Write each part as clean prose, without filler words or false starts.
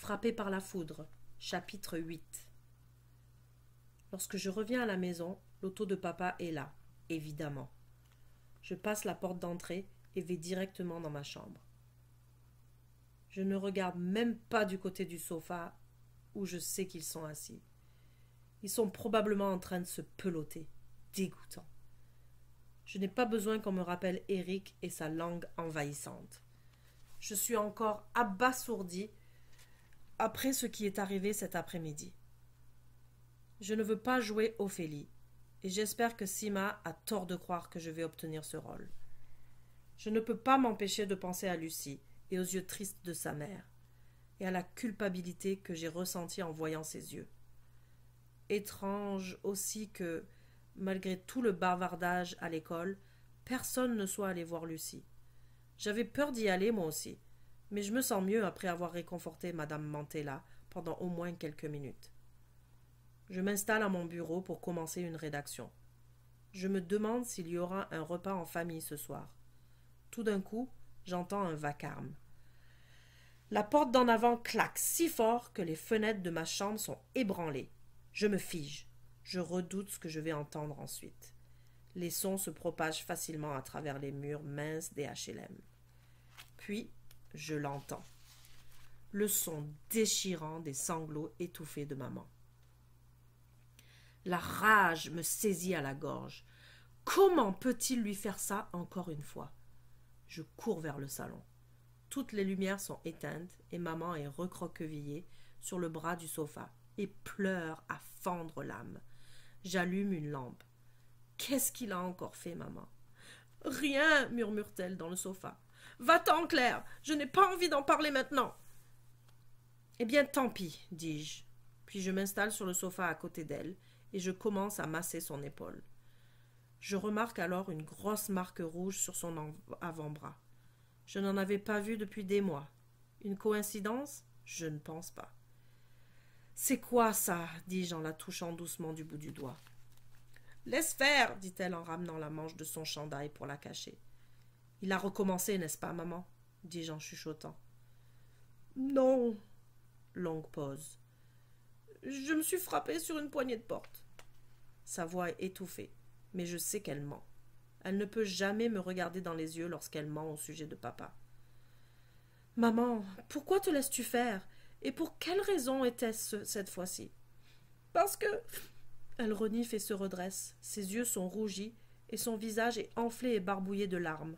Frappé par la foudre, chapitre 8. Lorsque je reviens à la maison, l'auto de papa est là, évidemment. Je passe la porte d'entrée et vais directement dans ma chambre. Je ne regarde même pas du côté du sofa où je sais qu'ils sont assis. Ils sont probablement en train de se peloter. Dégoûtant. Je n'ai pas besoin qu'on me rappelle Eric et sa langue envahissante. Je suis encore abasourdi après ce qui est arrivé cet après-midi. Je ne veux pas jouer Ophélie, et j'espère que Sima a tort de croire que je vais obtenir ce rôle. Je ne peux pas m'empêcher de penser à Lucie et aux yeux tristes de sa mère, et à la culpabilité que j'ai ressentie en voyant ses yeux. Étrange aussi que, malgré tout le bavardage à l'école, personne ne soit allé voir Lucie. J'avais peur d'y aller moi aussi, mais je me sens mieux après avoir réconforté madame Mantella pendant au moins quelques minutes. Je m'installe à mon bureau pour commencer une rédaction. Je me demande s'il y aura un repas en famille ce soir. Tout d'un coup, j'entends un vacarme. La porte d'en avant claque si fort que les fenêtres de ma chambre sont ébranlées. Je me fige. Je redoute ce que je vais entendre ensuite. Les sons se propagent facilement à travers les murs minces des HLM. Puis, je l'entends. Le son déchirant des sanglots étouffés de maman. La rage me saisit à la gorge. Comment peut-il lui faire ça encore une fois? Je cours vers le salon. Toutes les lumières sont éteintes et maman est recroquevillée sur le bras du sofa et pleure à fendre l'âme. J'allume une lampe. Qu'est-ce qu'il a encore fait, maman? Rien, murmure-t-elle dans le sofa. Va-t'en, Claire, je n'ai pas envie d'en parler maintenant. Eh bien, tant pis, dis-je. Puis je m'installe sur le sofa à côté d'elle et je commence à masser son épaule. Je remarque alors une grosse marque rouge sur son avant-bras. Je n'en avais pas vu depuis des mois. Une coïncidence? Je ne pense pas. C'est quoi ça? Dis-je en la touchant doucement du bout du doigt. Laisse faire, dit-elle en ramenant la manche de son chandail pour la cacher. Il a recommencé, n'est-ce pas, maman? Dis-je en chuchotant. Non. Longue pause. Je me suis frappée sur une poignée de porte. Sa voix est étouffée, mais je sais qu'elle ment. Elle ne peut jamais me regarder dans les yeux lorsqu'elle ment au sujet de papa. Maman, pourquoi te laisses-tu faire? Et pour quelle raison était-ce cette fois-ci? Parce que... Elle renifle et se redresse. Ses yeux sont rougis et son visage est enflé et barbouillé de larmes.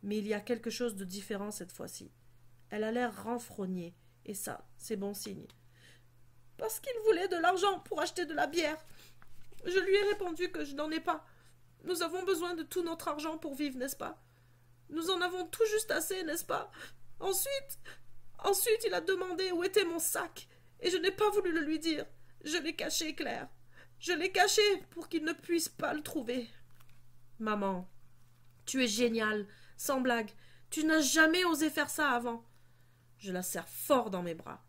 Mais il y a quelque chose de différent cette fois-ci. Elle a l'air renfrognée, et ça, c'est bon signe. Parce qu'il voulait de l'argent pour acheter de la bière. Je lui ai répondu que je n'en ai pas. Nous avons besoin de tout notre argent pour vivre, n'est-ce pas? Nous en avons tout juste assez, n'est-ce pas? Ensuite, il a demandé où était mon sac, et je n'ai pas voulu le lui dire. Je l'ai caché, Claire. Je l'ai caché pour qu'il ne puisse pas le trouver. Maman, tu es géniale, sans blague. Tu n'as jamais osé faire ça avant. Je la serre fort dans mes bras.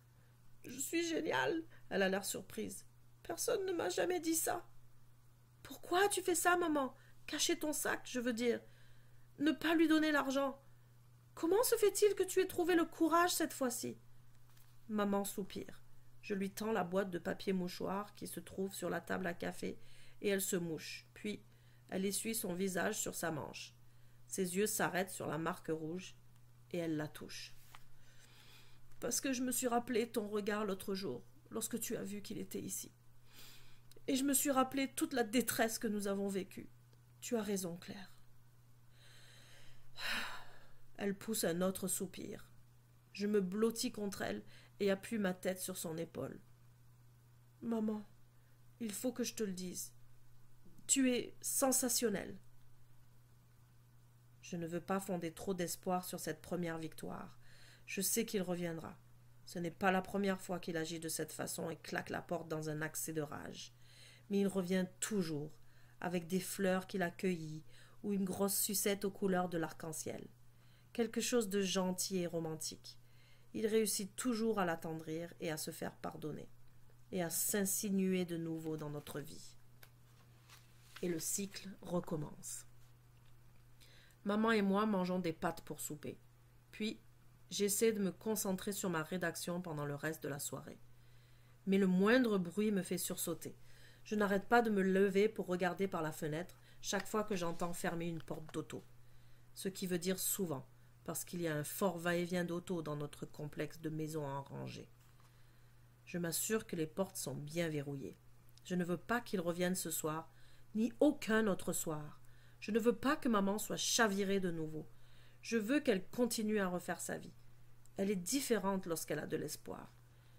Je suis géniale. Elle a l'air surprise. Personne ne m'a jamais dit ça. Pourquoi tu fais ça, maman? Cacher ton sac, je veux dire. Ne pas lui donner l'argent. Comment se fait-il que tu aies trouvé le courage cette fois-ci? Maman soupire. Je lui tends la boîte de papier mouchoir qui se trouve sur la table à café et elle se mouche. Puis, elle essuie son visage sur sa manche. Ses yeux s'arrêtent sur la marque rouge et elle la touche. Parce que je me suis rappelé ton regard l'autre jour, lorsque tu as vu qu'il était ici. Et je me suis rappelé toute la détresse que nous avons vécue. Tu as raison, Claire. Elle pousse un autre soupir. Je me blottis contre elle et appuie ma tête sur son épaule. Maman, il faut que je te le dise. Tu es sensationnelle. Je ne veux pas fonder trop d'espoir sur cette première victoire. Je sais qu'il reviendra. Ce n'est pas la première fois qu'il agit de cette façon et claque la porte dans un accès de rage. Mais il revient toujours, avec des fleurs qu'il a cueillies ou une grosse sucette aux couleurs de l'arc-en-ciel. Quelque chose de gentil et romantique. Il réussit toujours à l'attendrir et à se faire pardonner, et à s'insinuer de nouveau dans notre vie. Et le cycle recommence. Maman et moi mangeons des pâtes pour souper. Puis, J'essaie de me concentrer sur ma rédaction pendant le reste de la soirée. Mais le moindre bruit me fait sursauter. Je n'arrête pas de me lever pour regarder par la fenêtre chaque fois que j'entends fermer une porte d'auto. Ce qui veut dire souvent, parce qu'il y a un fort va-et-vient d'auto dans notre complexe de maisons en rangée. Je m'assure que les portes sont bien verrouillées. Je ne veux pas qu'ils reviennent ce soir, ni aucun autre soir. Je ne veux pas que maman soit chavirée de nouveau. Je veux qu'elle continue à refaire sa vie. Elle est différente lorsqu'elle a de l'espoir.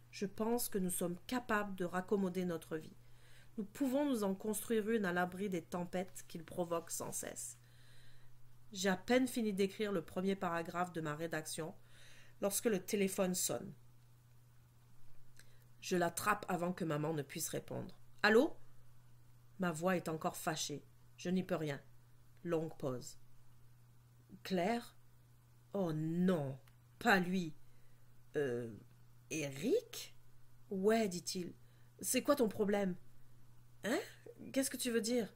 Je pense que nous sommes capables de raccommoder notre vie. Nous pouvons nous en construire une à l'abri des tempêtes qu'il provoque sans cesse. J'ai à peine fini d'écrire le premier paragraphe de ma rédaction lorsque le téléphone sonne. Je l'attrape avant que maman ne puisse répondre. « Allô ?» Ma voix est encore fâchée. Je n'y peux rien. Longue pause. « Claire ? Oh non, pas lui. Eric ? Ouais, dit-il. C'est quoi ton problème ? Hein ? Qu'est-ce que tu veux dire ?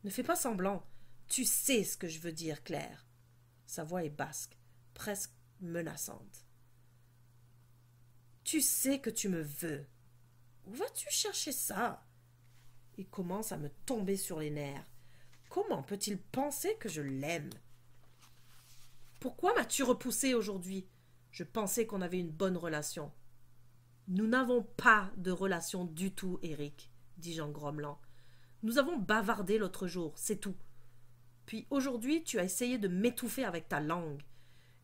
Ne fais pas semblant. Tu sais ce que je veux dire, Claire. Sa voix est basque, presque menaçante. Tu sais que tu me veux. Où vas-tu chercher ça ? Il commence à me tomber sur les nerfs. Comment peut-il penser que je l'aime ? Pourquoi m'as-tu repoussé aujourd'hui ? Je pensais qu'on avait une bonne relation. Nous n'avons pas de relation du tout, Eric, dis-je en grommelant. Nous avons bavardé l'autre jour, c'est tout. Puis aujourd'hui, tu as essayé de m'étouffer avec ta langue.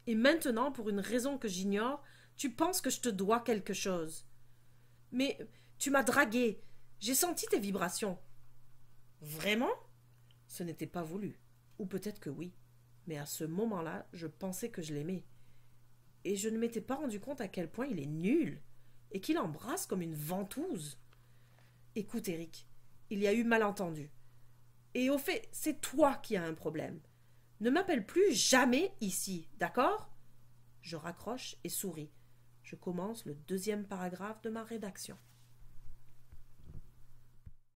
Et maintenant, pour une raison que j'ignore, tu penses que je te dois quelque chose. Mais tu m'as dragué. J'ai senti tes vibrations. Vraiment ? Ce n'était pas voulu. Ou peut-être que oui. Mais à ce moment-là, je pensais que je l'aimais. Et je ne m'étais pas rendu compte à quel point il est nul. Et qu'il embrasse comme une ventouse. Écoute, Eric, il y a eu malentendu. Et au fait, c'est toi qui as un problème. Ne m'appelle plus jamais ici, d'accord ? Je raccroche et souris. Je commence le deuxième paragraphe de ma rédaction.